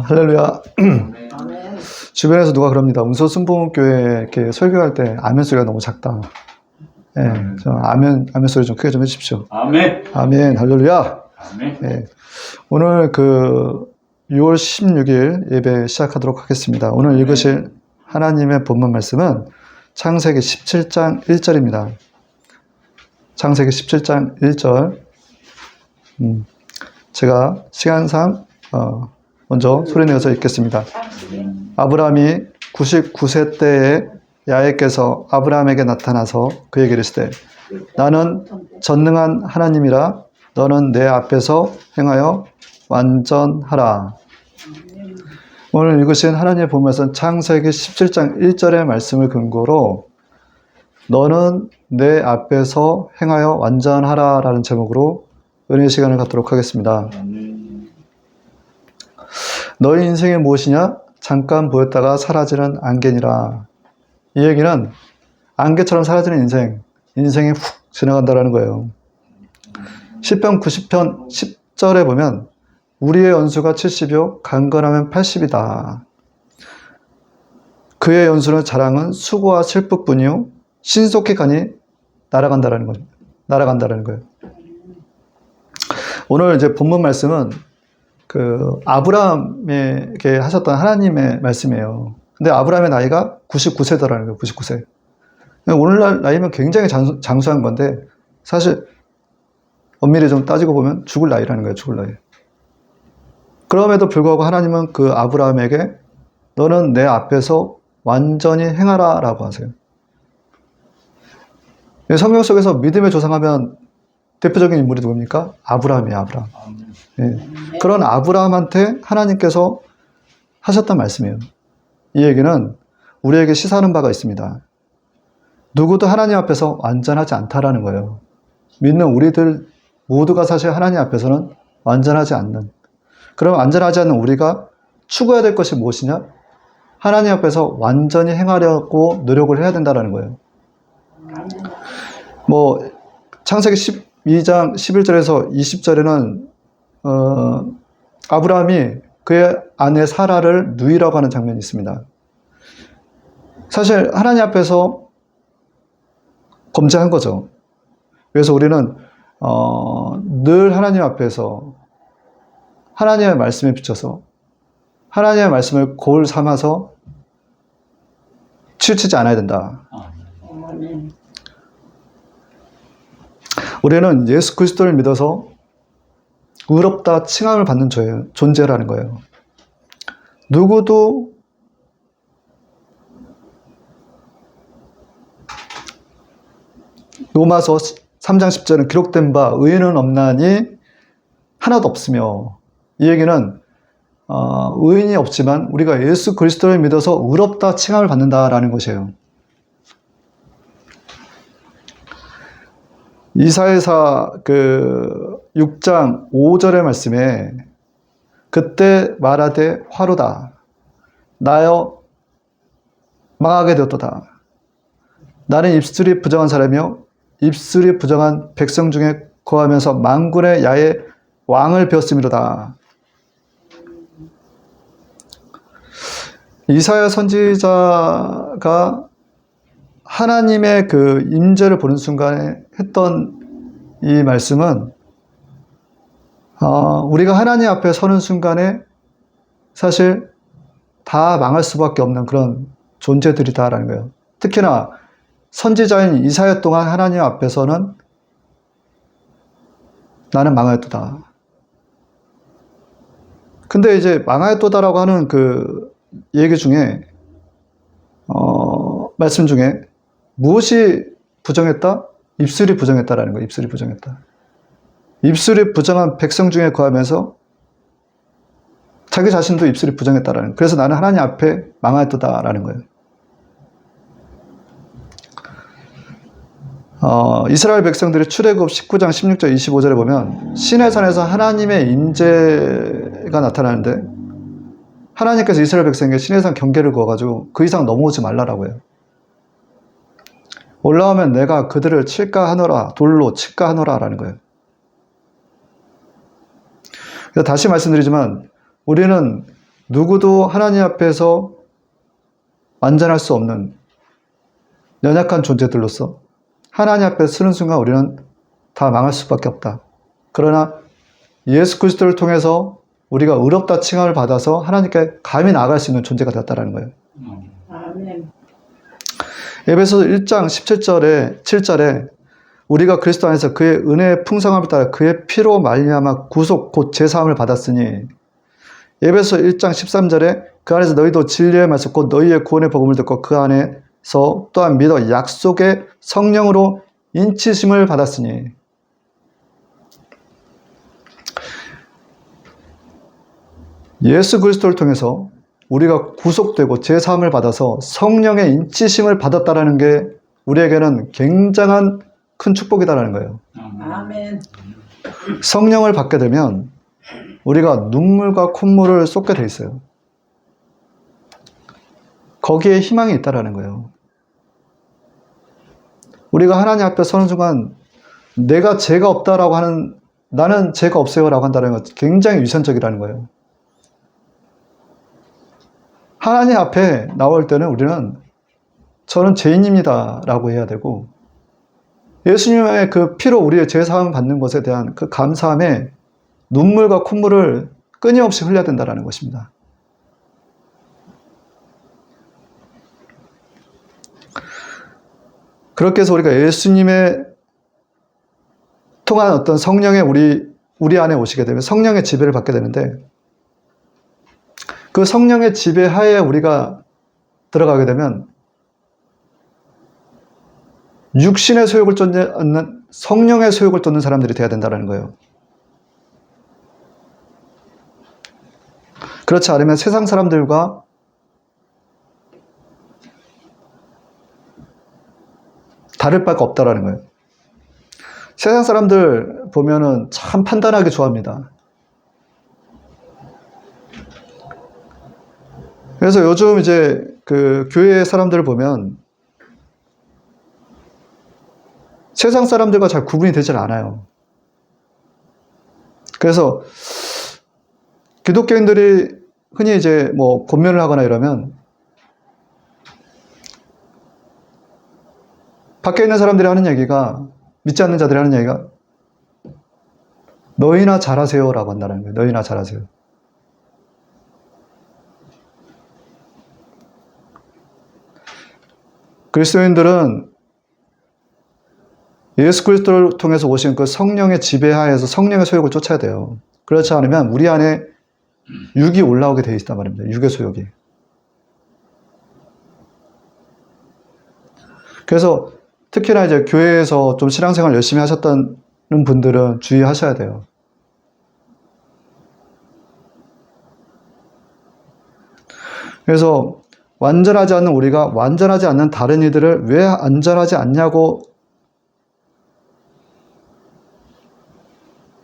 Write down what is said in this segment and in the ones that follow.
할렐루야. 주변에서 누가 그럽니다. 운소순복음교회 이렇게 설교할 때 아멘 소리가 너무 작다. 예, 저 아멘 소리 좀 크게 좀 해주십시오. 아멘. 아멘, 할렐루야. 아멘. 예, 오늘 6월 16일 예배 시작하도록 하겠습니다. 오늘 읽으실 하나님의 본문 말씀은 창세기 17장 1절입니다. 창세기 17장 1절. 제가 시간상 먼저 소리내어서 읽겠습니다. 아브라함이 99세 때에 야훼께서 아브라함에게 나타나서 그에게 이르시되 나는 전능한 하나님이라 너는 내 앞에서 행하여 완전하라. 오늘 읽으신 하나님의 본문에서는 창세기 17장 1절의 말씀을 근거로 너는 내 앞에서 행하여 완전하라 라는 제목으로 은혜 시간을 갖도록 하겠습니다. 너희 인생이 무엇이냐? 잠깐 보였다가 사라지는 안개니라. 이 얘기는 안개처럼 사라지는 인생이 훅 지나간다라는 거예요. 시편 90편 10절에 보면 우리의 연수가 70이요 강건하면 80이다. 그의 연수는 자랑은 수고와 슬픔뿐이요 신속히 가니 날아간다라는 거예요. 오늘 이제 본문 말씀은 아브라함에게 하셨던 하나님의 말씀이에요. 근데 아브라함의 나이가 99세더라는 거예요. 99세. 오늘날 나이면 굉장히 장수한 건데 사실 엄밀히 좀 따지고 보면 죽을 나이라는 거예요. 죽을 나이. 그럼에도 불구하고 하나님은 그 아브라함에게 너는 내 앞에서 완전히 행하라 라고 하세요. 성경 속에서 믿음의 조상하면 대표적인 인물이 누굽니까? 아브라함이에요. 아브라함. 예. 그런 아브라함한테 하나님께서 하셨던 말씀이에요. 이 얘기는 우리에게 시사하는 바가 있습니다. 누구도 하나님 앞에서 완전하지 않다라는 거예요. 믿는 우리들 모두가 사실 하나님 앞에서는 완전하지 않는. 그럼 완전하지 않는 우리가 추구해야 될 것이 무엇이냐? 하나님 앞에서 완전히 행하려고 노력을 해야 된다는 거예요. 창세기 12장 11절에서 20절에는 아브라함이 그의 아내 사라를 누이라고 하는 장면이 있습니다. 사실 하나님 앞에서 범죄한 거죠. 그래서 우리는 늘 하나님 앞에서 하나님의 말씀에 비춰서 하나님의 말씀을 고을 삼아서 치우치지 않아야 된다. 우리는 예수 그리스도를 믿어서 의롭다 칭함을 받는 존재라는 거예요. 누구도 로마서 3장 10절은 기록된 바 의인은 없나니 하나도 없으며 이 얘기는 의인이 없지만 우리가 예수 그리스도를 믿어서 의롭다 칭함을 받는다라는 것이에요. 이사야서 6장 5절의 말씀에 그때 말하되 화로다 나여 망하게 되었도다. 나는 입술이 부정한 사람이요 입술이 부정한 백성 중에 거하면서 만군의 야의 왕을 베었음이로다. 이사야 선지자가 하나님의 임재를 보는 순간에 했던 이 말씀은 우리가 하나님 앞에 서는 순간에 사실 다 망할 수밖에 없는 그런 존재들이다라는 거예요. 특히나 선지자인 이사야 동안 하나님 앞에서는 나는 망하였도다. 근데 이제 망하였도다라고 하는 얘기 중에 말씀 중에 무엇이 부정했다? 입술이 부정했다라는 거예요. 입술이 부정했다. 입술이 부정한 백성 중에 거하면서 자기 자신도 입술이 부정했다라는 거예요. 그래서 나는 하나님 앞에 망하였다라는 거예요. 이스라엘 백성들이 출애굽 19장 16절 25절에 보면 시내산에서 하나님의 임재가 나타나는데 하나님께서 이스라엘 백성에게 시내산 경계를 그어가지고 그 이상 넘어오지 말라라고 해요. 올라오면 내가 그들을 칠까 하노라 돌로 칠까 하노라 라는 거예요. 그래서 다시 말씀드리지만 우리는 누구도 하나님 앞에서 완전할 수 없는 연약한 존재들로서 하나님 앞에 서는 순간 우리는 다 망할 수밖에 없다. 그러나 예수 그리스도를 통해서 우리가 의롭다 칭함을 받아서 하나님께 감히 나아갈 수 있는 존재가 되었다는 거예요. 아멘. 에베소서 1장 7절에 우리가 그리스도 안에서 그의 은혜의 풍성함을 따라 그의 피로 말미암아 구속 곧 제사함을 받았으니, 에베소서 1장 13절에 그 안에서 너희도 진리의 말씀 곧 너희의 구원의 복음을 듣고 그 안에서 또한 믿어 약속의 성령으로 인치심을 받았으니, 예수 그리스도를 통해서 우리가 구속되고 제사함을 받아서 성령의 인치심을 받았다라는 게 우리에게는 굉장한 큰 축복이다라는 거예요. 아멘. 성령을 받게 되면 우리가 눈물과 콧물을 쏟게 돼 있어요. 거기에 희망이 있다라는 거예요. 우리가 하나님 앞에 서는 순간 내가 죄가 없다라고 하는, 나는 죄가 없어요라고 한다는 것 굉장히 위선적이라는 거예요. 하나님 앞에 나올 때는 우리는 저는 죄인입니다 라고 해야 되고, 예수님의 그 피로 우리의 죄 사함을 받는 것에 대한 그 감사함에 눈물과 콧물을 끊임없이 흘려야 된다는 것입니다. 그렇게 해서 우리가 예수님의 통한 어떤 성령의 우리 안에 오시게 되면 성령의 지배를 받게 되는데, 그 성령의 지배하에 우리가 들어가게 되면 육신의 소욕을 쫓지 않는 성령의 소욕을 쫓는 사람들이 되어야 된다는 거예요. 그렇지 않으면 세상 사람들과 다를 바가 없다라는 거예요. 세상 사람들 보면은 참 판단하기 좋아합니다. 그래서 요즘 이제 그 교회 사람들을 보면 세상 사람들과 잘 구분이 되질 않아요. 그래서 기독교인들이 흔히 이제 뭐 권면을 하거나 이러면 밖에 있는 사람들이 하는 얘기가, 믿지 않는 자들이 하는 얘기가 너희나 잘하세요 라고 한다는 거예요. 너희나 잘하세요. 그리스도인들은 예수 그리스도를 통해서 오신 그 성령의 지배하에서 성령의 소욕을 쫓아야 돼요. 그렇지 않으면 우리 안에 육이 올라오게 되어 있단 말입니다. 육의 소욕이. 그래서 특히나 이제 교회에서 좀 신앙생활 열심히 하셨다는 분들은 주의하셔야 돼요. 그래서 완전하지 않는 우리가 완전하지 않는 다른 이들을 왜 안전하지 않냐고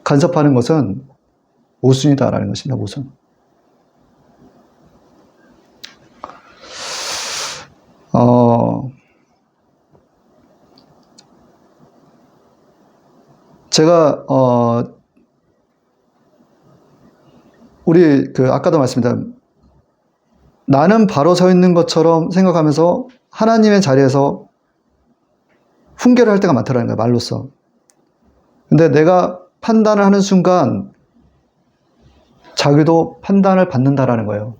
간섭하는 것은 모순이다라는 것입니다. 모순. 제가 우리 아까도 말씀드린 나는 바로 서 있는 것처럼 생각하면서 하나님의 자리에서 훈계를 할 때가 많다라는 거예요. 말로써. 근데 내가 판단을 하는 순간 자기도 판단을 받는다라는 거예요.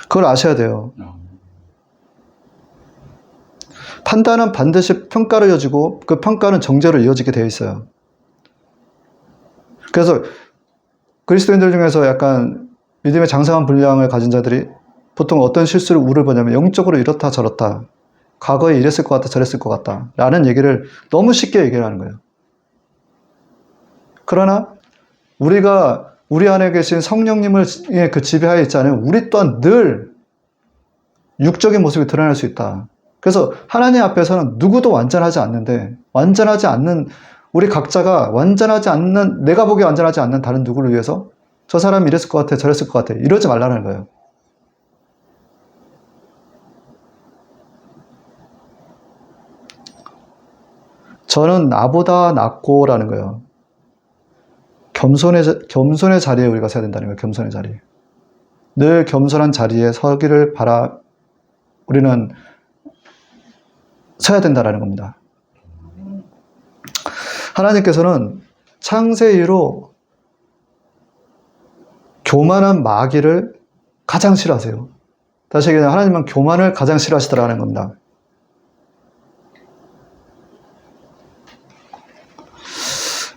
그걸 아셔야 돼요. 판단은 반드시 평가로 이어지고 그 평가는 정죄로 이어지게 되어 있어요. 그래서 그리스도인들 중에서 약간 믿음의 장성한 분량을 가진 자들이 보통 어떤 실수를 우를 보냐면 영적으로 이렇다 저렇다, 과거에 이랬을 것 같다 저랬을 것 같다 라는 얘기를 너무 쉽게 얘기를 하는 거예요. 그러나 우리가 우리 안에 계신 성령님의 그 지배하에 있지 않으면 우리 또한 늘 육적인 모습이 드러날 수 있다. 그래서 하나님 앞에서는 누구도 완전하지 않는데, 완전하지 않는 우리 각자가 완전하지 않는, 내가 보기에 완전하지 않는 다른 누구를 위해서 저 사람이 이랬을 것 같아 저랬을 것 같아 이러지 말라는 거예요. 저는 나보다 낫고 라는 거예요. 겸손의 자리에 우리가 서야 된다는 거예요. 겸손의 자리에. 늘 겸손한 자리에 서기를 우리는 서야 된다는 겁니다. 하나님께서는 창세 이후로 교만한 마귀를 가장 싫어하세요. 다시 얘기하면 하나님은 교만을 가장 싫어하시더라는 겁니다.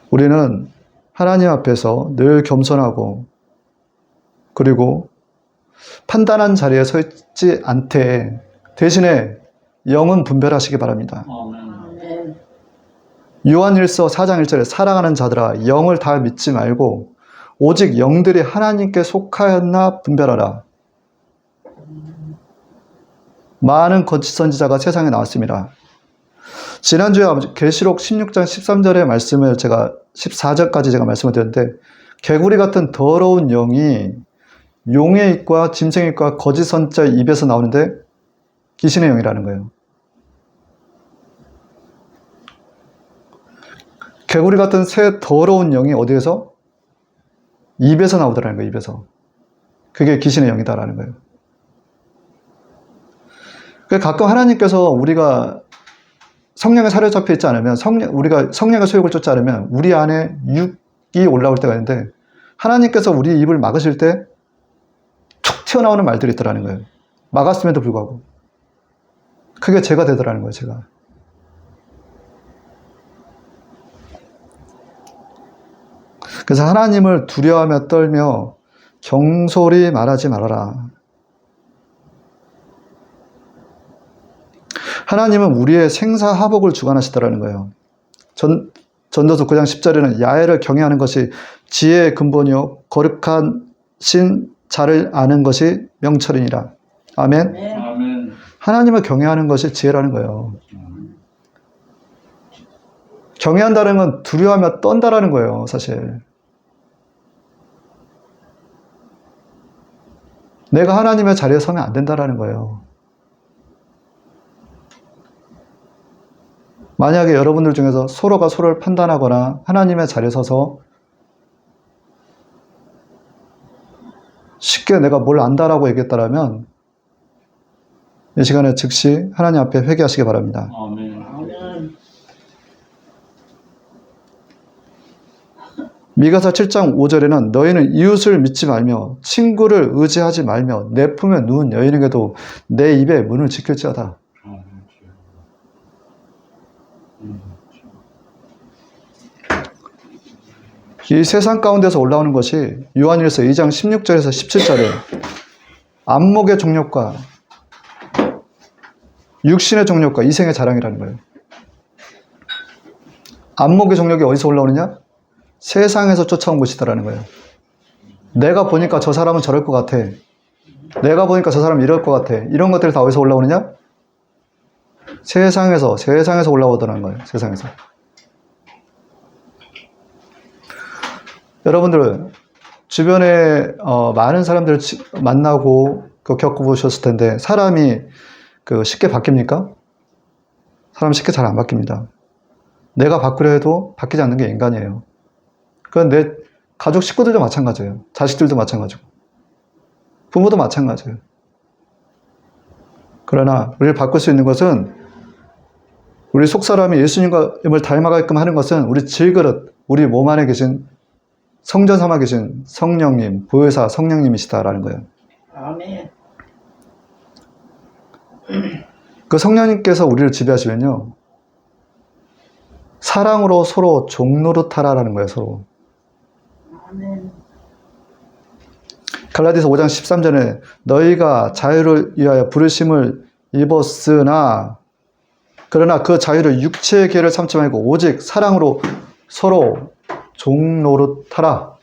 우리는 하나님 앞에서 늘 겸손하고 그리고 판단한 자리에 서 있지 않되 대신에 영은 분별하시기 바랍니다. 아멘. 요한일서 4장 1절에 사랑하는 자들아 영을 다 믿지 말고 오직 영들이 하나님께 속하였나 분별하라. 많은 거짓 선지자가 세상에 나왔습니다. 지난주에 계시록 16장 13절의 말씀을 14절까지 제가 말씀을 드렸는데 개구리 같은 더러운 영이 용의 입과 짐승의 입과 거짓 선지자 입에서 나오는데 귀신의 영이라는 거예요. 개구리 같은 새 더러운 영이 어디에서? 입에서 나오더라는 거예요. 입에서. 그게 귀신의 영이다라는 거예요. 가끔 하나님께서 우리가 성령에 사로잡혀 있지 않으면 우리가 성령의 소욕을 쫓지 않으면 우리 안에 육이 올라올 때가 있는데 하나님께서 우리 입을 막으실 때 툭 튀어나오는 말들이 있더라는 거예요. 막았음에도 불구하고. 그게 죄가 되더라는 거예요. 제가. 그래서 하나님을 두려워하며 떨며 경솔히 말하지 말아라. 하나님은 우리의 생사하복을 주관하시더라는 거예요. 전도서 9장 10절에는 야훼를 경외하는 것이 지혜의 근본이요 거룩하신 자를 아는 것이 명철이니라. 아멘. 아멘. 하나님을 경외하는 것이 지혜라는 거예요. 경외한다는 건 두려워하며 떤다라는 거예요, 사실. 내가 하나님의 자리에 서면 안 된다라는 거예요. 만약에 여러분들 중에서 서로가 서로를 판단하거나 하나님의 자리에 서서 쉽게 내가 뭘 안다라고 얘기했다라면 이 시간에 즉시 하나님 앞에 회개하시기 바랍니다. 아멘. 미가서 7장 5절에는 너희는 이웃을 믿지 말며 친구를 의지하지 말며 내 품에 누운 여인에게도 내 입에 문을 지킬지어다. 이 세상 가운데서 올라오는 것이 요한일서 2장 16절에서 17절에 안목의 정욕과 육신의 정욕과 이생의 자랑이라는 거예요. 안목의 정욕이 어디서 올라오느냐? 세상에서 쫓아온 것이다라는 거예요. 내가 보니까 저 사람은 저럴 것 같아. 내가 보니까 저 사람은 이럴 것 같아. 이런 것들이 다 어디서 올라오느냐? 세상에서 올라오더라는 거예요. 세상에서. 여러분들 주변에 많은 사람들을 만나고 겪어보셨을 텐데 사람이 쉽게 바뀝니까? 사람 쉽게 잘 안 바뀝니다. 내가 바꾸려 해도 바뀌지 않는 게 인간이에요. 그건 내 가족 식구들도 마찬가지예요. 자식들도 마찬가지고 부모도 마찬가지예요. 그러나 우리를 바꿀 수 있는 것은 우리 속사람이 예수님을 닮아가게끔 하는 것은 우리 질그릇, 우리 몸 안에 계신 성전 삼아 계신 성령님, 보혜사 성령님이시다라는 거예요. 아멘. 그 성령님께서 우리를 지배하시면요. 사랑으로 서로 종노릇하라라는 거예요. 서로. 아멘. 갈라디아서 5장 13절에 너희가 자유를 위하여 부르심을 입었으나 그러나 그 자유를 육체의 계를 삼지 말고 오직 사랑으로 서로 종노릇하라.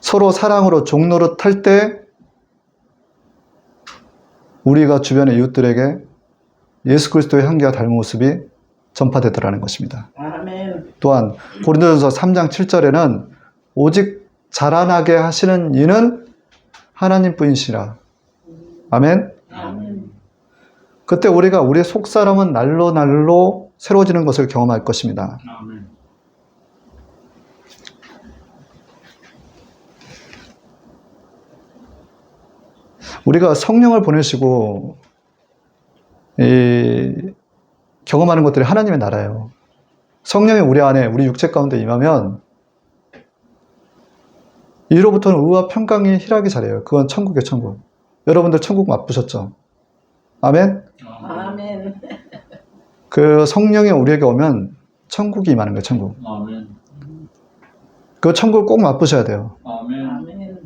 서로 사랑으로 종노릇할 때 우리가 주변의 이웃들에게 예수 그리스도의 향기와 닮은 모습이 전파되더라는 것입니다. 아멘. 또한 고린도전서 3장 7절에는 오직 자라나게 하시는 이는 하나님뿐이시라. 아멘. 아멘. 그때 우리가 우리의 속사람은 날로 새로워지는 것을 경험할 것입니다. 아멘. 우리가 성령을 보내시고 경험하는 것들이 하나님의 나라예요. 성령이 우리 안에, 우리 육체 가운데 임하면 이로부터는 의와 평강이 희락이 자라요. 그건 천국이에요, 천국. 여러분들 천국 맛보셨죠? 아멘? 아멘. 그 성령이 우리에게 오면 천국이 임하는 거예요, 천국. 아멘. 그 천국을 꼭 맛보셔야 돼요. 아멘. 아멘.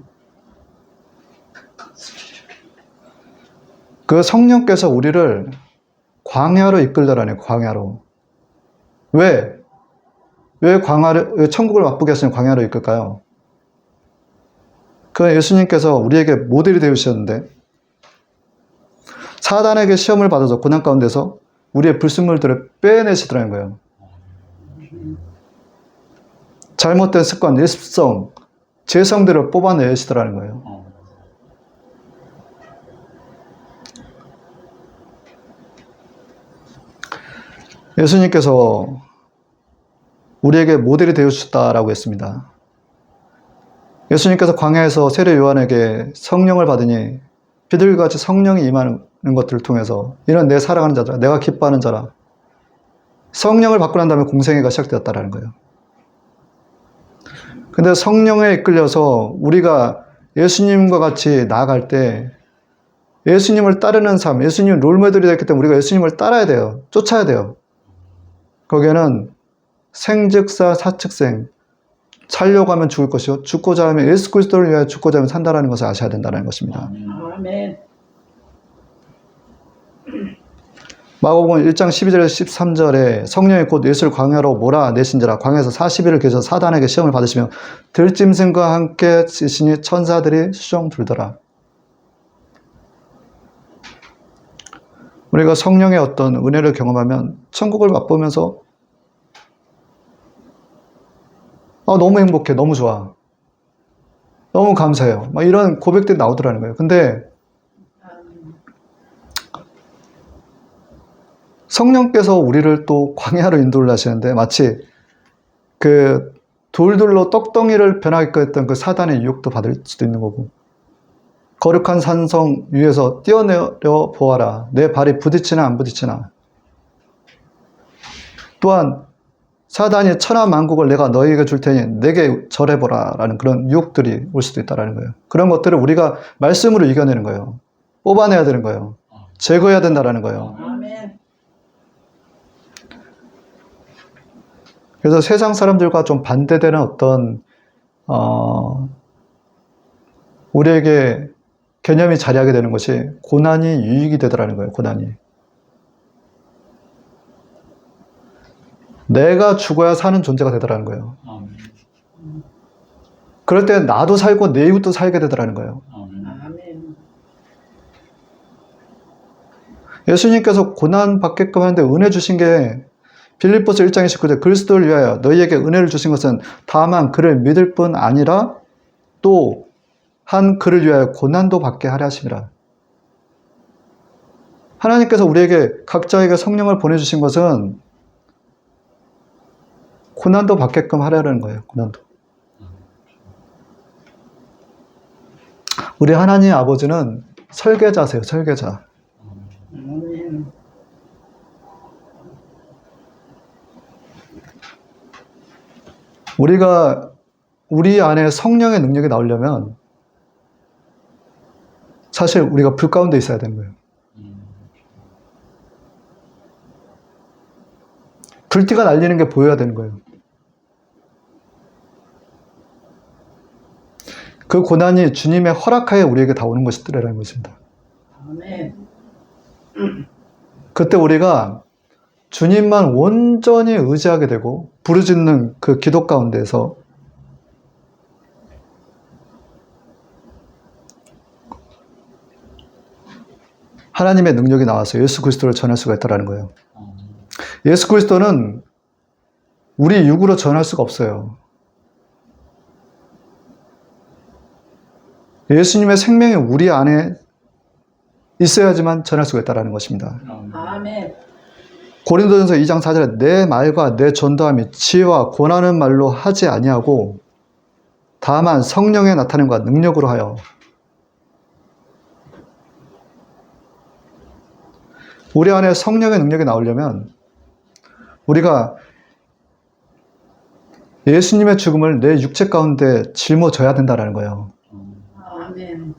그 성령께서 우리를 광야로 이끌더라네요, 광야로. 왜 왜 천국을 맛보게 하시는 광야로 이끌까요? 그 예수님께서 우리에게 모델이 되주셨는데 사단에게 시험을 받아서 고난 가운데서 우리의 불순물들을 빼내시더라는 거예요. 잘못된 습관, 예습성, 죄성들을 뽑아내시더라는 거예요. 예수님께서 우리에게 모델이 되어주셨다라고 했습니다. 예수님께서 광야에서 세례 요한에게 성령을 받으니 비둘기같이 성령이 임하는 것들을 통해서 이는 내 사랑하는 자라, 내가 기뻐하는 자라. 성령을 받고 난 다음에 공생애가 시작되었다라는 거예요. 근데 성령에 이끌려서 우리가 예수님과 같이 나아갈 때 예수님을 따르는 삶, 예수님 롤모델이 됐기 때문에 우리가 예수님을 따라야 돼요. 쫓아야 돼요. 거기에는 생즉사 사측생, 살려고 하면 죽을 것이요 죽고자 하면 예수 그리스도를 위하여 죽고자 하면 산다라는 것을 아셔야 된다는 것입니다. 아멘. 마가복음 1장 12절에서 13절에 성령이 곧 예수를 광야로 몰아내신지라 광야에서 40일을 계셔 사단에게 시험을 받으시며 들짐승과 함께 지시니 천사들이 수종 들더라. 우리가 성령의 어떤 은혜를 경험하면 천국을 맛보면서 너무 행복해, 너무 좋아, 너무 감사해요, 막 이런 고백들이 나오더라는 거예요. 근데 성령께서 우리를 또 광야로 인도를 하시는데 마치 그 돌들로 떡덩이를 변하게 했던 그 사단의 유혹도 받을 수도 있는 거고, 거룩한 산성 위에서 뛰어내려 보아라, 내 발이 부딪히나 안 부딪히나. 또한 사단이 천하만국을 내가 너희에게 줄 테니 내게 절해보라 라는 그런 유혹들이 올 수도 있다는 거예요. 그런 것들을 우리가 말씀으로 이겨내는 거예요. 뽑아내야 되는 거예요. 제거해야 된다는 거예요. 아멘. 그래서 세상 사람들과 좀 반대되는 어떤 우리에게 개념이 자리하게 되는 것이 고난이 유익이 되더라는 거예요. 고난이. 내가 죽어야 사는 존재가 되더라는 거예요. 그럴 때 나도 살고 내 이웃도 살게 되더라는 거예요. 아멘. 예수님께서 고난 받게끔 하는데 은혜 주신 게 빌립보서 1장 29절 그리스도를 위하여 너희에게 은혜를 주신 것은 다만 그를 믿을 뿐 아니라 또 한 그를 위하여 고난도 받게 하려 하심이라. 하나님께서 우리에게 각자에게 성령을 보내주신 것은 고난도 받게끔 하려는 거예요. 고난도. 우리 하나님 아버지는 설계자세요. 설계자. 아멘. 우리가 우리 안에 성령의 능력이 나오려면 사실 우리가 불 가운데 있어야 되는 거예요. 불티가 날리는 게 보여야 되는 거예요. 그 고난이 주님의 허락하에 우리에게 다 오는 것이더라는 것입니다. 아멘. 그때 우리가 주님만 온전히 의지하게 되고 부르짖는 그 기도 가운데서 하나님의 능력이 나와서 예수 그리스도를 전할 수가 있다는 거예요. 예수 그리스도는 우리 육으로 전할 수가 없어요. 예수님의 생명이 우리 안에 있어야지만 전할 수가 있다는 것입니다. 아멘. 고린도전서 2장 4절에 내 말과 내 전도함이 지혜와 권하는 말로 하지 아니하고 다만 성령의 나타냄과 능력으로 하여. 우리 안에 성령의 능력이 나오려면 우리가 예수님의 죽음을 내 육체 가운데 짊어져야 된다는 거예요. 아멘.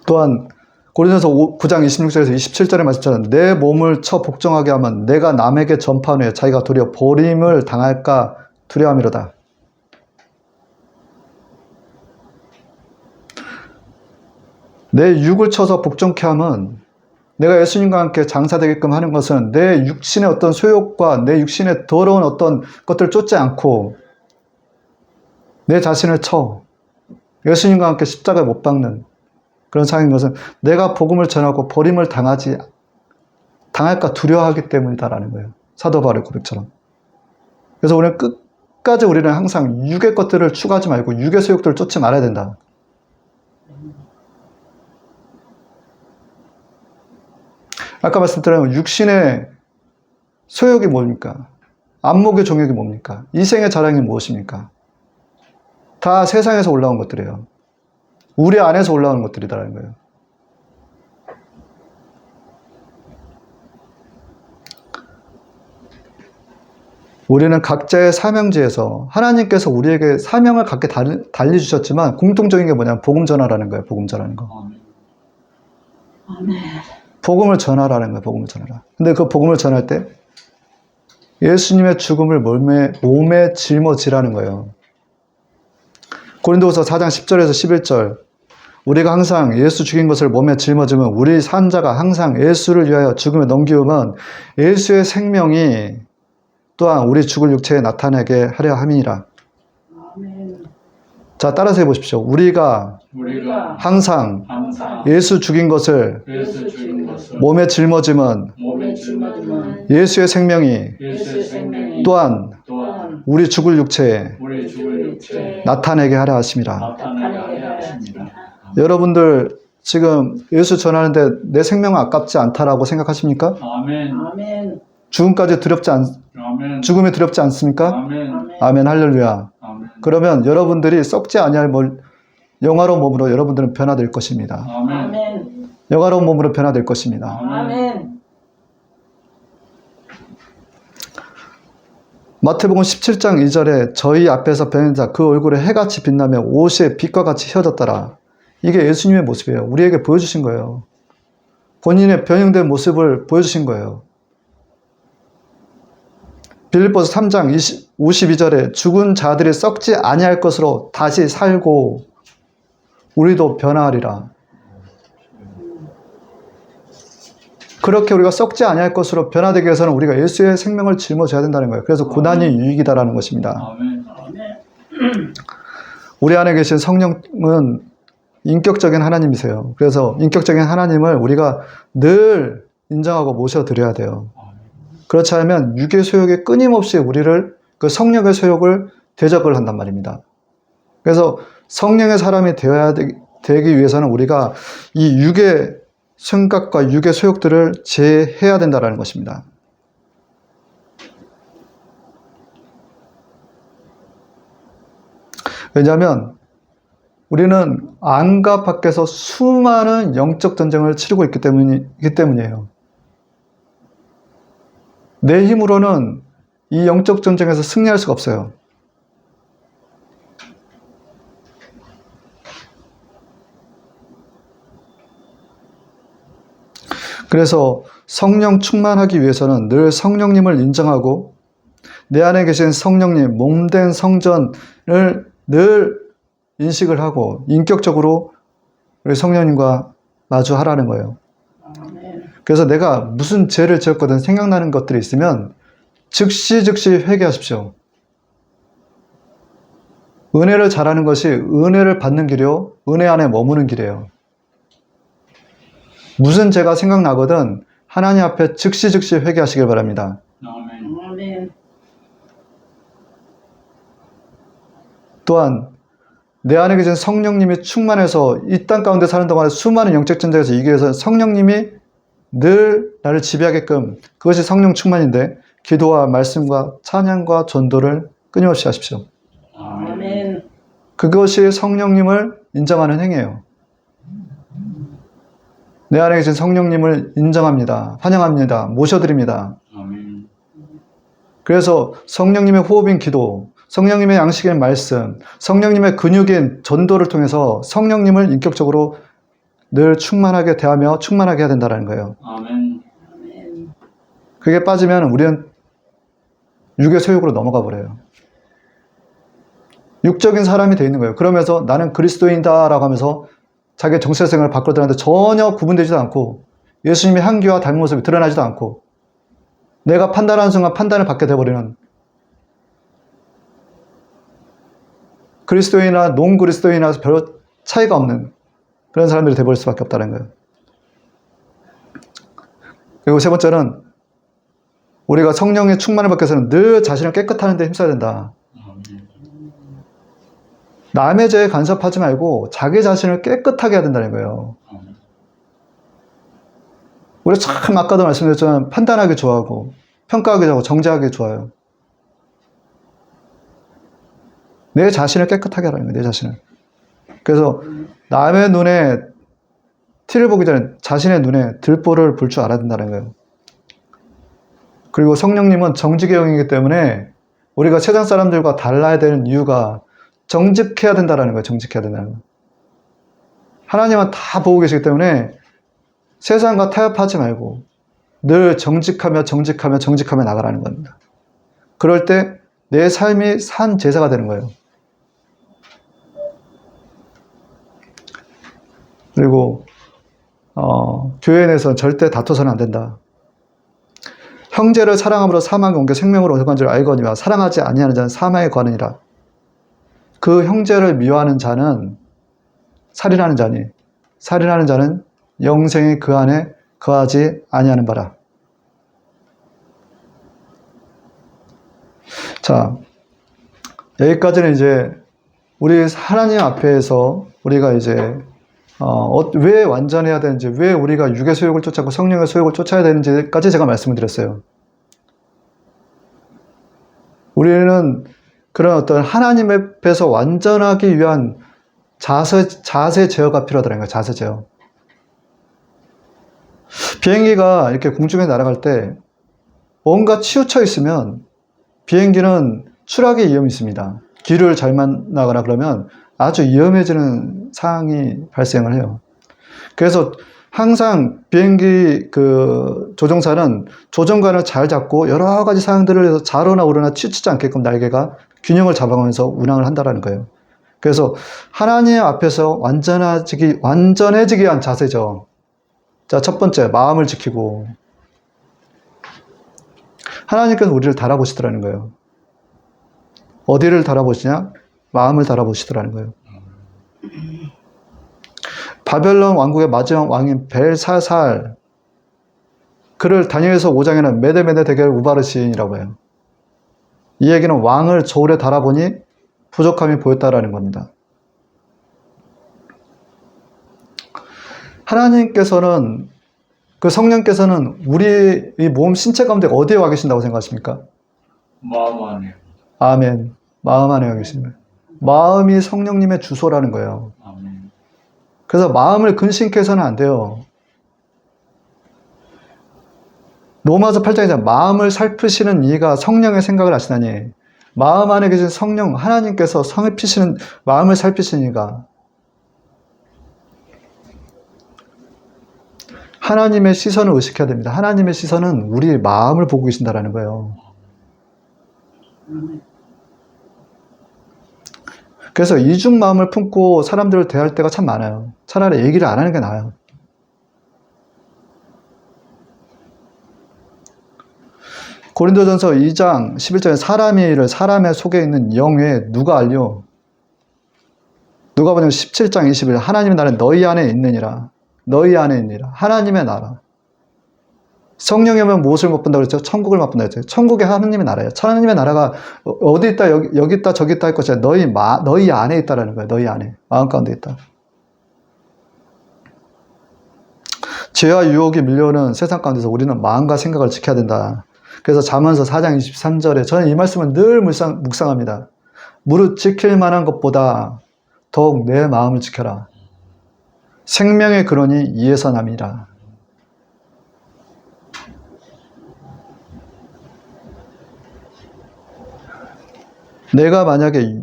또한 고린도전서 9장 26절에서 27절의 말씀처럼 내 몸을 쳐 복종하게 하면 내가 남에게 전파한 후에 자기가 도리어 버림을 당할까 두려움이로다. 내 육을 쳐서 복종케 하면 내가 예수님과 함께 장사되게끔 하는 것은 내 육신의 어떤 소욕과 내 육신의 더러운 어떤 것들을 쫓지 않고 내 자신을 쳐 예수님과 함께 십자가에 못 박는 그런 상황인 것은 내가 복음을 전하고 버림을 당할까 두려워하기 때문이다라는 거예요. 사도 바울의 고백처럼. 그래서 우리는 끝까지 우리는 항상 육의 것들을 추구하지 말고 육의 소욕들을 쫓지 말아야 된다. 아까 말씀드린 육신의 소욕이 뭡니까? 안목의 종욕이 뭡니까? 이생의 자랑이 무엇입니까? 다 세상에서 올라온 것들이에요. 우리 안에서 올라오는 것들이다라는 거예요. 우리는 각자의 사명지에서 하나님께서 우리에게 사명을 갖게 달리 주셨지만 공통적인 게 뭐냐면 복음 전하라는 거예요. 복음 전하는 거. 아멘. 복음을 전하라는 거예요. 복음을 전하라. 근데 그 복음을 전할 때 예수님의 죽음을 몸에 짊어지라는 거예요. 고린도후서 4장 10절에서 11절 우리가 항상 예수 죽인 것을 몸에 짊어지면 우리 산 자가 항상 예수를 위하여 죽음에 넘기우면 예수의 생명이 또한 우리 죽을 육체에 나타나게 하려 함이니라. 아멘. 자, 따라서 해보십시오. 우리가 항상 예수 죽인 것을 몸에 짊어지면 예수의 생명이 또한 우리 죽을 육체에 나타내게 하려 하심이라. 여러분들 지금 예수 전하는데 내 생명은 아깝지 않다라고 생각하십니까? 아멘. 죽음이 두렵지 않습니까? 아멘 할렐루야. 그러면 여러분들이 썩지 아니할 영화로운 몸으로 여러분들은 변화될 것입니다. 아멘. 영화로운 몸으로 변화될 것입니다. 아멘. 마태복음 17장 2절에 저희 앞에서 변한 자 그 얼굴에 해같이 빛나며 옷이 빛과 같이 휘어졌더라. 이게 예수님의 모습이에요. 우리에게 보여주신 거예요. 본인의 변형된 모습을 보여주신 거예요. 빌립보서 3장 52절에 죽은 자들이 썩지 아니할 것으로 다시 살고 우리도 변화하리라. 그렇게 우리가 썩지 아니할 것으로 변화되기 위해서는 우리가 예수의 생명을 짊어져야 된다는 거예요. 그래서 고난이 유익이다라는 것입니다. 우리 안에 계신 성령은 인격적인 하나님이세요. 그래서 인격적인 하나님을 우리가 늘 인정하고 모셔드려야 돼요. 그렇지 않으면 육의 소욕이 끊임없이 우리를 그 성령의 소욕을 대적을 한단 말입니다. 그래서 성령의 사람이 되기 위해서는 우리가 이 육의 생각과 육의 소욕들을 제해야 된다는 것입니다. 왜냐하면 우리는 안과 밖에서 수많은 영적 전쟁을 치르고 있기 때문이에요. 내 힘으로는 이 영적 전쟁에서 승리할 수가 없어요. 그래서 성령 충만하기 위해서는 늘 성령님을 인정하고 내 안에 계신 성령님, 몸된 성전을 늘 인식을 하고 인격적으로 우리 성령님과 마주하라는 거예요. 그래서 내가 무슨 죄를 지었거든 생각나는 것들이 있으면 즉시 회개하십시오. 은혜를 잘하는 것이 은혜를 받는 길이요 은혜 안에 머무는 길이에요. 무슨 죄가 생각나거든 하나님 앞에 즉시 회개하시길 바랍니다. 아멘. 또한 내 안에 계신 성령님이 충만해서 이 땅 가운데 사는 동안에 수많은 영적 전쟁에서 이기기 위해서 성령님이 늘 나를 지배하게끔, 그것이 성령 충만인데, 기도와 말씀과 찬양과 전도를 끊임없이 하십시오. 아멘. 그것이 성령님을 인정하는 행위예요. 내 안에 계신 성령님을 인정합니다. 환영합니다. 모셔드립니다. 아멘. 그래서 성령님의 호흡인 기도, 성령님의 양식인 말씀, 성령님의 근육인 전도를 통해서 성령님을 인격적으로 늘 충만하게 대하며 충만하게 해야 된다는 거예요. 아멘. 아멘. 그게 빠지면 우리는 육의 소욕으로 넘어가 버려요. 육적인 사람이 되어 있는 거예요. 그러면서 나는 그리스도인이다라고 하면서 자기의 정체성을 바꿔드는데 전혀 구분되지도 않고 예수님의 향기와 닮은 모습이 드러나지도 않고 내가 판단하는 순간 판단을 받게 되어버리는 그리스도인이나 논그리스도인이나 별 차이가 없는 그런 사람들이 되어버릴 수밖에 없다는 거예요. 그리고 세 번째는 우리가 성령의 충만을 받기 위해서는 늘 자신을 깨끗하는 데 힘써야 된다. 아멘. 남의 죄에 간섭하지 말고 자기 자신을 깨끗하게 해야 된다는 거예요. 아멘. 우리 참 아까도 말씀드렸지만 판단하기 좋아하고 평가하기 좋아하고 정죄하기 좋아요. 내 자신을 깨끗하게 하라는 거예요. 내 자신을. 그래서 남의 눈에 티를 보기 전에 자신의 눈에 들보를 볼 줄 알아야 된다는 거예요. 그리고 성령님은 정직의 영이기 때문에 우리가 세상 사람들과 달라야 되는 이유가 정직해야 된다는 거예요. 정직해야 된다는 거예요. 하나님은 다 보고 계시기 때문에 세상과 타협하지 말고 늘 정직하며 나가라는 겁니다. 그럴 때 내 삶이 산 제사가 되는 거예요. 그리고 교회 내에서는 절대 다투서는 안 된다. 형제를 사랑함으로 사망에 옮겨 생명으로 옮겨간 줄 알거니와 사랑하지 아니하는 자는 사망에 거하느니라. 그 형제를 미워하는 자는 살인하는 자니 살인하는 자는 영생이 그 안에 거하지 아니하는 바라. 자, 여기까지는 이제 우리 하나님 앞에서 우리가 이제 왜 완전해야 되는지, 왜 우리가 육의 소욕을 쫓아고 성령의 소욕을 쫓아야 되는지까지 제가 말씀을 드렸어요. 우리는 그런 어떤 하나님 앞에서 완전하기 위한 자세 제어가 필요하다는 거예요. 자세 제어. 비행기가 이렇게 공중에 날아갈 때 뭔가 치우쳐 있으면 비행기는 추락의 위험이 있습니다. 길을 잘 만나거나 그러면 아주 위험해지는 상황이 발생을 해요. 그래서 항상 비행기 조종사는 조종관을 잘 잡고 여러 가지 상황들을 해서 좌로나 우로나 치우치지 않게끔 날개가 균형을 잡아가면서 운항을 한다는 거예요. 그래서 하나님 앞에서 완전해지기 위한 자세죠. 자, 첫 번째, 마음을 지키고. 하나님께서 우리를 달아보시더라는 거예요. 어디를 달아보시냐? 마음을 달아보시더라는 거예요. 바벨론 왕국의 마지막 왕인 벨사살, 그를 다니엘서 5장에는 메데메데 대결 우바르시인이라고 해요. 이 얘기는 왕을 저울에 달아보니 부족함이 보였다라는 겁니다. 하나님께서는, 그 성령께서는 우리 이 몸 신체 가운데 어디에 와 계신다고 생각하십니까? 마음 안에. 아멘. 마음 안에 와 계십니다. 마음이 성령님의 주소라는 거예요. 아멘. 그래서 마음을 근심케 해서는 안 돼요. 로마서 8장에 마음을 살피시는 이가 성령의 생각을 아시나니, 마음 안에 계신 성령 하나님께서 살피시는, 마음을 살피시는 이가 하나님의 시선을 의식해야 됩니다. 하나님의 시선은 우리 마음을 보고 계신다라는 거예요. 그래서 이중 마음을 품고 사람들을 대할 때가 참 많아요. 차라리 얘기를 안 하는 게 나아요. 고린도전서 2장 11절에 사람의 일을 사람의 속에 있는 영 외에 누가 알려? 누가 보냐면 17장 21절 하나님의 나라는 너희 안에 있느니라. 너희 안에 있느니라. 하나님의 나라. 성령이면 무엇을 못 본다고 그랬죠? 천국을 못 본다고 그랬죠. 천국이 하느님의 나라예요. 하느님의 나라가 어디 있다, 여기 있다, 저기 있다 할 것이 아니라 너희 안에 있다라는 거예요. 너희 안에. 마음 가운데 있다. 죄와 유혹이 밀려오는 세상 가운데서 우리는 마음과 생각을 지켜야 된다. 그래서 잠언서 4장 23절에 저는 이 말씀을 늘 묵상합니다. 무릇 지킬 만한 것보다 더욱 내 마음을 지켜라. 생명의 근원이 이에서 남이라. 내가 만약에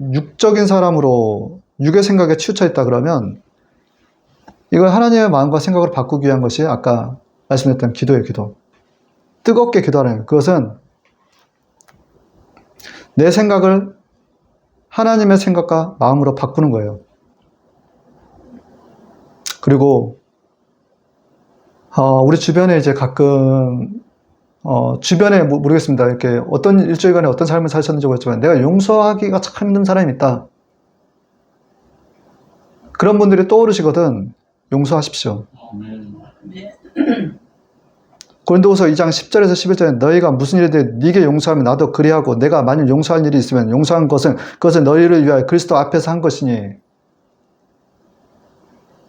육적인 사람으로 육의 생각에 치우쳐 있다 그러면 이걸 하나님의 마음과 생각으로 바꾸기 위한 것이 아까 말씀드렸던 기도예요. 기도. 뜨겁게 기도하는 거예요. 그것은 내 생각을 하나님의 생각과 마음으로 바꾸는 거예요. 그리고 우리 주변에 이제 가끔 주변에 모르겠습니다. 이렇게 어떤 일주일간에 어떤 삶을 사셨는지 모르겠지만 내가 용서하기가 참 힘든 사람이 있다. 그런 분들이 떠오르시거든. 용서하십시오. 아멘. 네. 고린도후서 2장 10절에서 11절에 너희가 무슨 일이든 네게 용서하면 나도 그리하고 내가 만일 용서할 일이 있으면 용서한 것은 그것은 너희를 위하여 그리스도 앞에서 한 것이니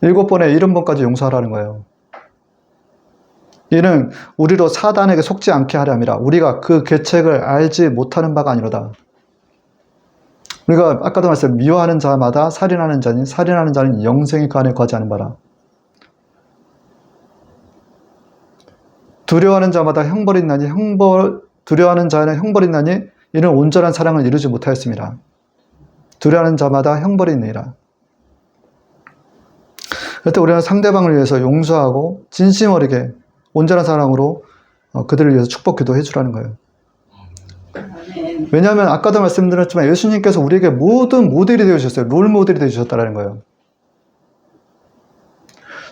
7번에 70번까지 용서하라는 거예요. 이는 우리로 사단에게 속지 않게 하려 함이라. 우리가 그 계책을 알지 못하는 바가 아니로다. 우리가 아까도 말했어요. 미워하는 자마다 살인하는 자니 살인하는 자는 영생이 그 안에 거하지 않은 바라. 두려워하는 자마다 형벌이 있나니 두려워하는 자는 형벌이 있나니 이는 온전한 사랑을 이루지 못하였습니다. 두려워하는 자마다 형벌이 있느니라. 그럴 때 우리는 상대방을 위해서 용서하고 진심 어리게 온전한 사랑으로 그들을 위해서 축복 기도해 주라는 거예요. 아멘. 왜냐하면 아까도 말씀드렸지만 예수님께서 우리에게 모든 모델이 되어주셨어요. 롤 모델이 되어주셨다는 거예요.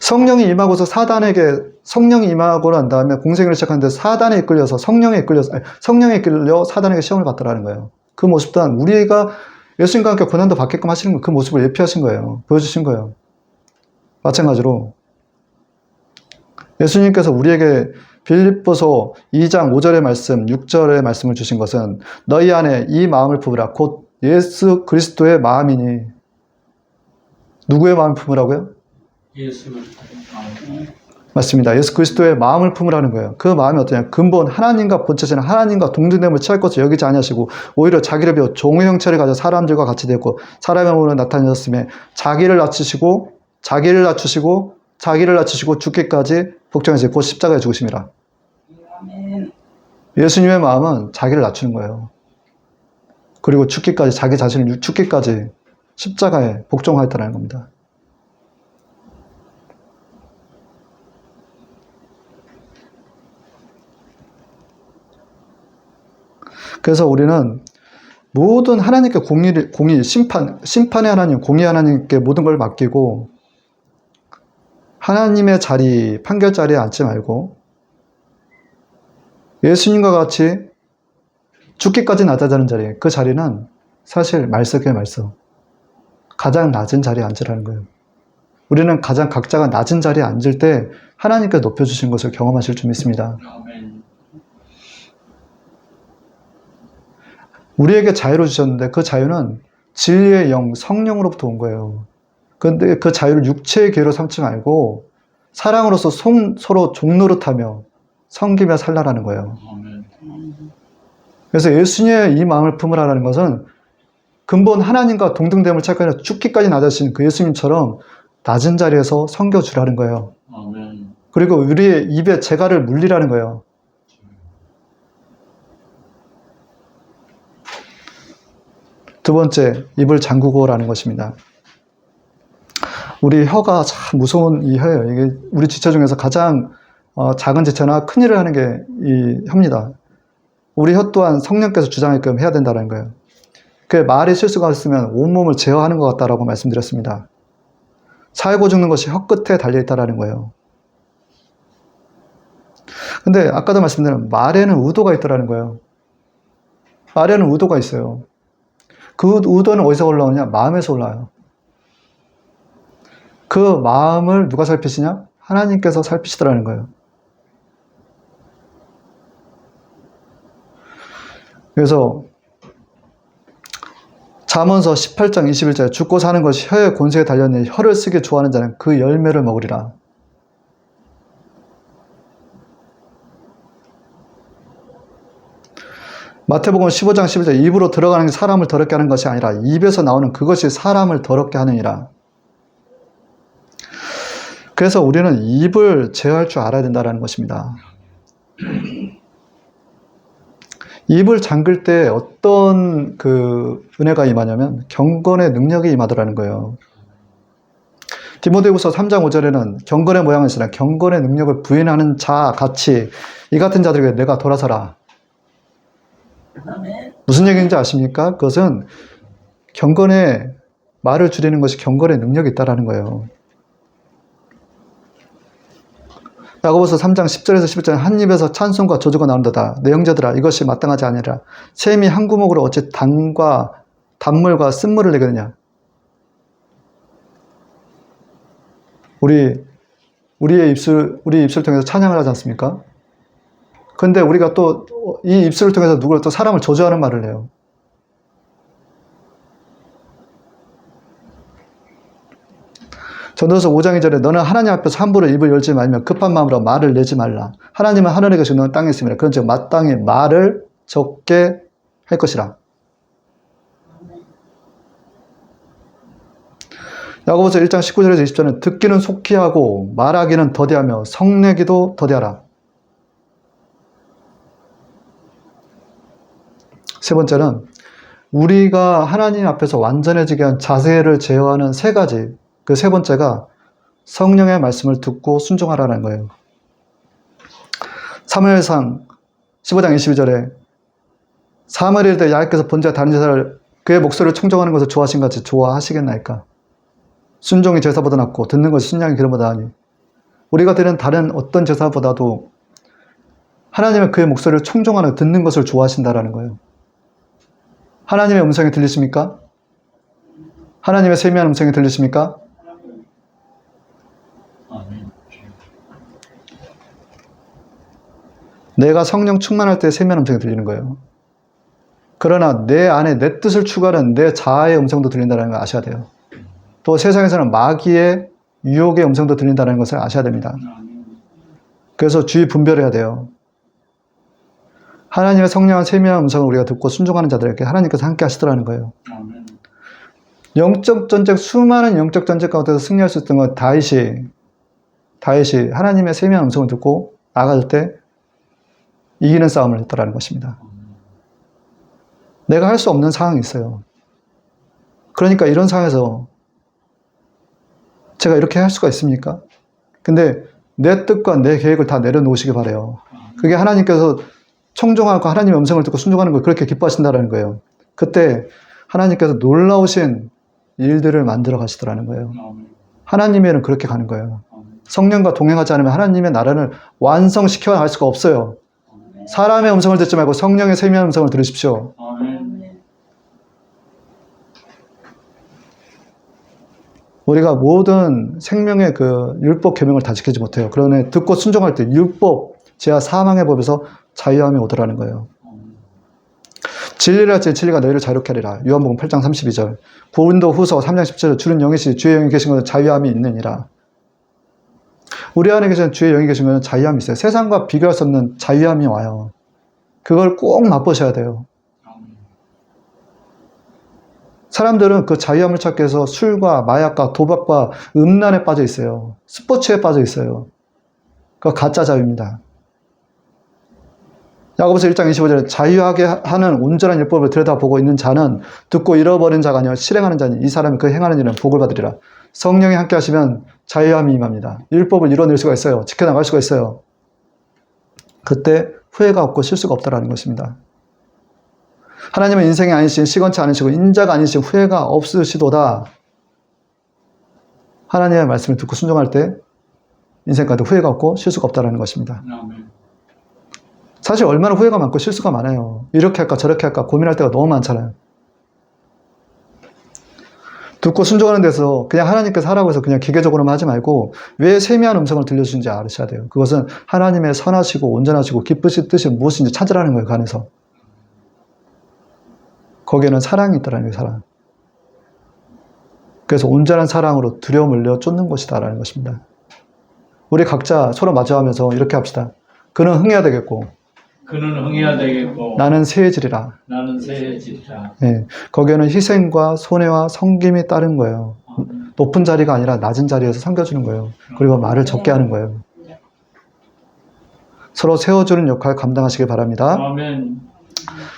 성령이 임하고서 성령이 임하고 난 다음에 공생애를 시작하는데 성령에 이끌려 사단에게 시험을 받더라는 거예요. 그 모습 또한 우리가 예수님과 함께 고난도 받게끔 하시는 그 모습을 예표하신 거예요. 보여주신 거예요. 마찬가지로 예수님께서 우리에게 빌립보서 2장 5절의 말씀, 6절의 말씀을 주신 것은 너희 안에 이 마음을 품으라. 곧 예수 그리스도의 마음이니. 누구의 마음을 품으라고요? 예수 그리스도의 마음. 맞습니다. 예수 그리스도의 마음을 품으라는 거예요. 그 마음이 어떠냐? 근본 하나님과 본체는 하나님과 동등됨을 취할 것을 여기지 아니하시고 오히려 자기를 비워 종의 형체를 가져 사람들과 같이 되었고 사람의 몸으로 나타내셨으며 자기를 낮추시고 죽기까지 복종하시고 곧 십자가에 죽으심이라. 아멘. 예수님의 마음은 자기를 낮추는 거예요. 그리고 죽기까지 자기 자신을 죽기까지 십자가에 복종하였다는 겁니다. 그래서 우리는 모든 하나님께 심판의 하나님, 공의 하나님께 모든 걸 맡기고 하나님의 자리, 판결 자리에 앉지 말고 예수님과 같이 죽기까지 낮아지는 자리, 그 자리는 사실 말석이에요, 말석. 가장 낮은 자리에 앉으라는 거예요. 우리는 가장 각자가 낮은 자리에 앉을 때 하나님께 높여주신 것을 경험하실 줄 믿습니다. 아멘. 우리에게 자유를 주셨는데 그 자유는 진리의 영, 성령으로부터 온 거예요. 그런데 그 자유를 육체의 기회로 삼지 말고 사랑으로서 서로 종노릇하며 섬기며 살라라는 거예요. 아멘. 그래서 예수님의 이 마음을 품으라는 것은 근본 하나님과 동등됨을 찾고 죽기까지 낮아지신 그 예수님처럼 낮은 자리에서 섬겨주라는 거예요. 아멘. 그리고 우리의 입에 재갈을 물리라는 거예요. 두 번째, 입을 잠그고라는 것입니다. 우리 혀가 참 무서운 이 혀예요. 이게 우리 지체 중에서 가장 작은 지체나 큰 일을 하는 게 이 혀입니다. 우리 혀 또한 성령께서 주장하게끔 해야 된다는 거예요. 그 말에 실수가 있으면 온몸을 제어하는 것 같다라고 말씀드렸습니다. 살고 죽는 것이 혀 끝에 달려있다라는 거예요. 근데 아까도 말씀드린 말에는 의도가 있다라는 거예요. 말에는 의도가 있어요. 그 의도는 어디서 올라오냐? 마음에서 올라와요. 그 마음을 누가 살피시냐? 하나님께서 살피시더라는 거예요. 그래서 잠언서 18장 21절에 죽고 사는 것이 혀의 권세에 달렸니 혀를 쓰기 좋아하는 자는 그 열매를 먹으리라. 마태복음 15장 11절 입으로 들어가는 게 사람을 더럽게 하는 것이 아니라 입에서 나오는 그것이 사람을 더럽게 하느니라. 그래서 우리는 입을 제어할 줄 알아야 된다는 것입니다. 입을 잠글 때 어떤 그 은혜가 임하냐면 경건의 능력이 임하더라는 거예요. 디모데후서 3장 5절에는 경건의 모양은 있으나 경건의 능력을 부인하는 자 같이 이 같은 자들에게 내가 돌아서라. 아멘. 무슨 얘기인지 아십니까? 그것은 경건의 말을 줄이는 것이 경건의 능력이 있다라는 거예요. 야고보서 3장 10절에서 11절에 한 입에서 찬송과 저주가 나온다다. 내 형제들아 이것이 마땅하지 아니라 샘이 한 구멍으로 어찌 단물과 쓴물을 내겠느냐. 우리 입술 통해서 찬양을 하지 않습니까? 근데 우리가 또 이 입술을 통해서 누구를 또 사람을 저주하는 말을 해요. 전도서 5장 2절에 너는 하나님 앞에서 함부로 입을 열지 말며 급한 마음으로 말을 내지 말라. 하나님은 하늘에 계시고 너는 땅에 있음이라. 그런즉 마땅히 말을 적게 할 것이라. 야고보서 1장 19절에서 20절은 듣기는 속히 하고 말하기는 더디하며 성내기도 더디하라. 세 번째는 우리가 하나님 앞에서 완전해지게 한 자세를 제어하는 세 가지. 그 세 번째가 성령의 말씀을 듣고 순종하라는 거예요. 사무엘상 15장 22절에 사무엘에 대해 야훼께서 본자 다른 제사를 그의 목소리를 청정하는 것을 좋아하신 같이 좋아하시겠나이까. 순종이 제사보다 낫고 듣는 것이 순양이 기름보다 하니 우리가 드리는 다른 어떤 제사보다도 하나님의 그의 목소리를 청종하는 듣는 것을 좋아하신다라는 거예요. 하나님의 음성이 들리십니까? 하나님의 세미한 음성이 들리십니까? 아멘. 내가 성령 충만할 때 세미한 음성이 들리는 거예요. 그러나 내 안에 내 뜻을 추구하는 내 자아의 음성도 들린다는 걸 아셔야 돼요. 또 세상에서는 마귀의 유혹의 음성도 들린다는 것을 아셔야 됩니다. 그래서 주의 분별해야 돼요. 하나님의 성령한 세미한 음성을 우리가 듣고 순종하는 자들에게 하나님께서 함께 하시더라는 거예요. 아멘. 영적 전쟁, 수많은 영적 전쟁 가운데서 승리할 수 있던 건 다윗이 하나님의 세미한 음성을 듣고 나갈 때 이기는 싸움을 했다라는 것입니다. 내가 할 수 없는 상황이 있어요. 그러니까 이런 상황에서 제가 이렇게 할 수가 있습니까? 근데 내 뜻과 내 계획을 다 내려놓으시기 바라요. 그게 하나님께서 청종하고 하나님의 음성을 듣고 순종하는 걸 그렇게 기뻐하신다는 거예요. 그때 하나님께서 놀라우신 일들을 만들어 가시더라는 거예요. 하나님의 일은 그렇게 가는 거예요. 성령과 동행하지 않으면 하나님의 나라를 완성시켜 갈 수가 없어요. 사람의 음성을 듣지 말고 성령의 세미한 음성을 들으십시오. 아멘. 우리가 모든 생명의 그 율법 계명을 다 지키지 못해요. 그러니 듣고 순종할 때 율법, 죄와 사망의 법에서 자유함이 오더라는 거예요. 진리를 할지 진리가 너희를 자유케 하리라. 요한복음 8장 32절. 고린도 후서 3장 17절. 주는 영이시 주의 영이 계신 것은 자유함이 있느니라. 우리 안에 계신 주의 영이 계신 것은 자유함이 있어요. 세상과 비교할 수 없는 자유함이 와요. 그걸 꼭 맛보셔야 돼요. 사람들은 그 자유함을 찾기 위해서 술과 마약과 도박과 음란에 빠져 있어요. 스포츠에 빠져 있어요. 그거 가짜 자유입니다. 야고보서 1장 25절에 자유하게 하는 온전한 율법을 들여다보고 있는 자는 듣고 잃어버린 자가 아니라 실행하는 자니 이 사람이 그 행하는 일은 복을 받으리라. 성령이 함께 하시면 자유함이 임합니다. 율법을 이뤄낼 수가 있어요. 지켜나갈 수가 있어요. 그때 후회가 없고 실수가 없다라는 것입니다. 하나님은 인생이 아니신 시건치 않으시고 인자가 아니신 후회가 없으시도다. 하나님의 말씀을 듣고 순종할 때 인생 가운데 후회가 없고 실수가 없다라는 것입니다. 사실 얼마나 후회가 많고 실수가 많아요. 이렇게 할까 저렇게 할까 고민할 때가 너무 많잖아요. 듣고 순종하는 데서 그냥 하나님께서 하라고 해서 그냥 기계적으로만 하지 말고 왜 세미한 음성을 들려주는지 아셔야 돼요. 그것은 하나님의 선하시고 온전하시고 기쁘신 뜻이 무엇인지 찾으라는 거예요. 그 안에서. 거기에는 사랑이 있다라는 거예요, 사랑. 그래서 온전한 사랑으로 들여물려 쫓는 것이다라는 것입니다. 우리 각자 서로 마주하면서 이렇게 합시다. 그는 흥해야 되겠고 그는 흥해야 되겠고 나는 세해지리라. 나는 세해지리라. 예, 거기에는 희생과 손해와 섬김이 따른 거예요. 높은 자리가 아니라 낮은 자리에서 섬겨주는 거예요. 그리고 말을 적게 하는 거예요. 서로 세워주는 역할 감당하시길 바랍니다. 아멘.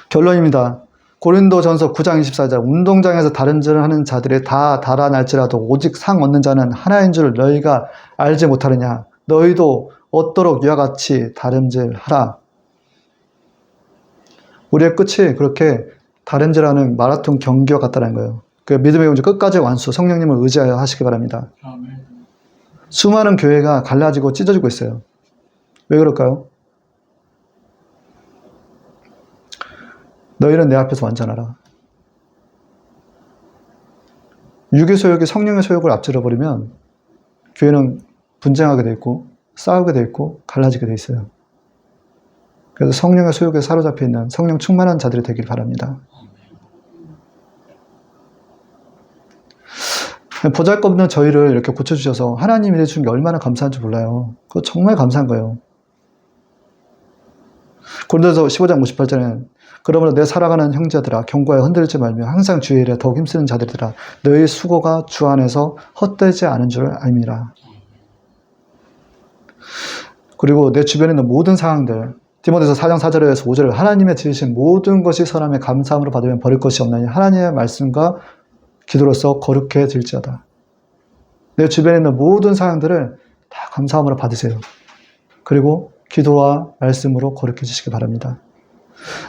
결론입니다. 고린도전서 9장 24절 운동장에서 다름질을 하는 자들이 다 달아날지라도 오직 상 얻는 자는 하나인 줄 너희가 알지 못하느냐. 너희도 얻도록 이와 같이 다름질하라. 우리의 끝이 그렇게 다름질하는 마라톤 경기와 같다는 거예요. 그 믿음의 문제 끝까지 완수, 성령님을 의지하여 하시기 바랍니다. 아멘. 수많은 교회가 갈라지고 찢어지고 있어요. 왜 그럴까요? 너희는 내 앞에서 완전하라. 육의 소욕이 성령의 소욕을 앞질러버리면 교회는 분쟁하게 돼 있고 싸우게 돼 있고 갈라지게 돼 있어요. 그래서 성령의 소욕에 사로잡혀 있는 성령 충만한 자들이 되길 바랍니다. 보잘것없는 저희를 이렇게 고쳐주셔서 하나님이 해준 게 얼마나 감사한지 몰라요. 그거 정말 감사한 거예요. 고린도서 15장 58절에는 그러므로 내 사랑하는 형제들아 경고하여 흔들리지 말며 항상 주의 일에 더욱 힘쓰는 자들이라 너희 수고가 주 안에서 헛되지 않은 줄 알미라. 그리고 내 주변에 있는 모든 상황들 디모데서 4장 4절에서 5절에 하나님의 지으신 모든 것이 선함에 감사함으로 받으면 버릴 것이 없나니 하나님의 말씀과 기도로서 거룩해질지어다. 내 주변에 있는 모든 상황들을 다 감사함으로 받으세요. 그리고 기도와 말씀으로 거룩해지시기 바랍니다.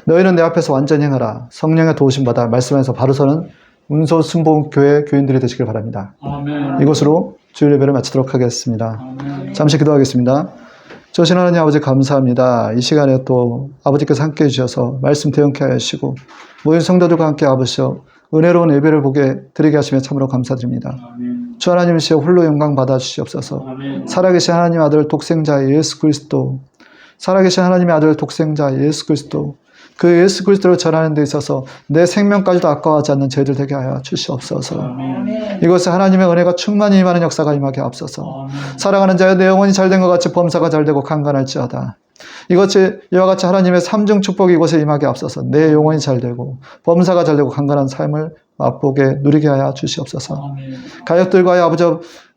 너희는 내 앞에서 완전히 행하라. 성령의 도우심 받아 말씀에서 바로 서는 운소순복교회 교인들이 되시길 바랍니다. 아멘. 이것으로 주일 예배를 마치도록 하겠습니다. 아멘. 잠시 기도하겠습니다. 저신 하나님 아버지 감사합니다. 이 시간에 또 아버지께서 함께해 주셔서 말씀 대응케 하시고 모든 성도들과 함께 아버지여 은혜로운 예배를 드리게 하시며 참으로 감사드립니다. 아멘. 주 하나님이시여 홀로 영광 받아 주시옵소서. 아멘. 살아계신 하나님 아들 독생자 예수 그리스도, 살아계신 하나님의 아들 독생자 예수 그리스도, 그 예수 그리스도를 전하는 데 있어서 내 생명까지도 아까워하지 않는 저희들 되게 하여 주시옵소서. 아멘. 이것에 하나님의 은혜가 충만히 임하는 역사가 임하게 앞서서 아멘. 사랑하는 자여 내 영혼이 잘된 것 같이 범사가 잘되고 강건할지어다. 이것이 이와 같이 하나님의 삼중 축복이 이곳에 임하게 앞서서 내 영혼이 잘되고 범사가 잘되고 강건한 삶을 맛보게 누리게 하여 주시옵소서. 아멘. 가족들과의 아버지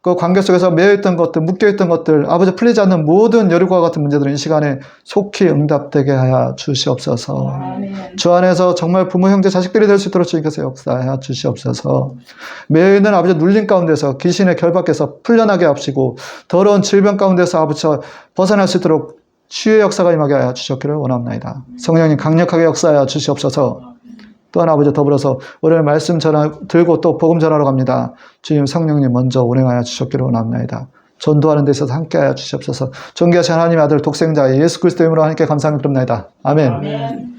그 관계 속에서 매여있던 것들, 묶여있던 것들, 아버지 풀리지 않는 모든 여리고와 같은 문제들은 이 시간에 속히 응답되게 하여 주시옵소서. 아멘. 주 안에서 정말 부모, 형제, 자식들이 될 수 있도록 주님께서 역사하여 주시옵소서. 매여있는 아버지 눌림 가운데서 귀신의 결박에서 풀려나게 하시고 더러운 질병 가운데서 아버지 벗어날 수 있도록 치유의 역사가 임하게 하여 주셨기를 원합나이다. 성령님 강력하게 역사하여 주시옵소서. 또한 아버지 더불어서 오늘 말씀 들고 또 복음 전하러 갑니다. 주님 성령님 먼저 운행하여 주셨기를 원합나이다. 전도하는 데 있어서 함께하여 주시옵소서. 존귀하신 하나님의 아들 독생자 예수 그리스도 이름으로 하나님께 감사하며 그럽나이다. 아멘. 아멘.